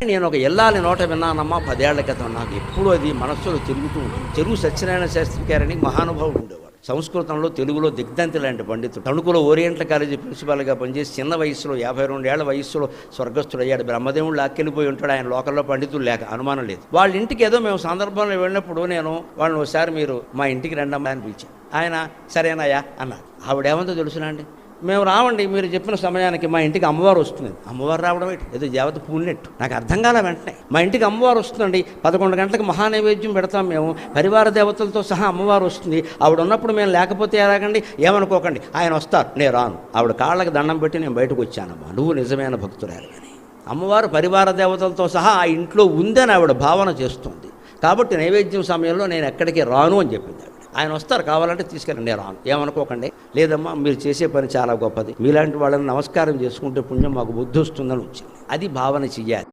నేను ఒక ఎల్లాలి నోట విన్నానమ్మా 10 ఏళ్ల క్రితం. నాకు ఎప్పుడూ అది మనస్సులో తిరుగుతూ ఉంటుంది. చెరువు సత్యనారాయణ శాస్త్రి గారని మహానుభావుడు ఉండేవాడు. సంస్కృతంలో తెలుగులో దిగ్ధంతి లాంటి పండితుడు. తణుకులో ఓరియంటల్ కాలేజీ ప్రిన్సిపాల్గా పనిచేసి చిన్న వయసులో 52 ఏళ్ల వయస్సులో స్వర్గస్థుడయ్యాడు. బ్రహ్మదేవుడు లాక్కెళ్ళిపోయి ఉంటాడు. ఆయన లోకల్లో పండితులు లేక అనుమానం లేదు. వాళ్ళ ఇంటికి ఏదో మేము సందర్భంలో వెళ్ళినప్పుడు నేను వాళ్ళని ఒకసారి మీరు మా ఇంటికి రండమ్మా అని పిలిచాను. ఆయన సరేనాయా అన్నారు. ఆవిడేమందో తెలుసునా అండి, మేము రావండి, మీరు చెప్పిన సమయానికి మా ఇంటికి అమ్మవారు వస్తుంది. అమ్మవారు రావడం ఏంటి, ఏదో దేవత పూనినట్టు. నాకు అర్థం కాలే. వెంటనే మా ఇంటికి అమ్మవారు వస్తుందండి, 11 గంటలకు మహానైవేద్యం పెడతాం మేము, పరివార దేవతలతో సహా అమ్మవారు వస్తుంది. ఆవిడ ఉన్నప్పుడు మేము లేకపోతే ఎలాగండి, ఏమనుకోకండి, ఆయన వస్తారు, నేను రాను. ఆవిడ కాళ్ళకి దండం పెట్టి నేను బయటకు వచ్చానమ్మా, నువ్వు నిజమైన భక్తురాలు అని. అమ్మవారు పరివార దేవతలతో సహా ఆ ఇంట్లో ఉందని ఆవిడ భావన చేస్తుంది. కాబట్టి నైవేద్యం సమయంలో నేను ఎక్కడికి రాను అని చెప్పింది ఆవిడ. ఆయన వస్తారు, కావాలంటే తీసుకెళ్ళండి, నేను రాను, ఏమనుకోకండి. లేదమ్మా, మీరు చేసే పని చాలా గొప్పది, మీలాంటి వాళ్ళని నమస్కారం చేసుకుంటే పుణ్యం మాకు బుద్ధి వస్తుందని వచ్చింది. అది భావన చెయ్యాలి.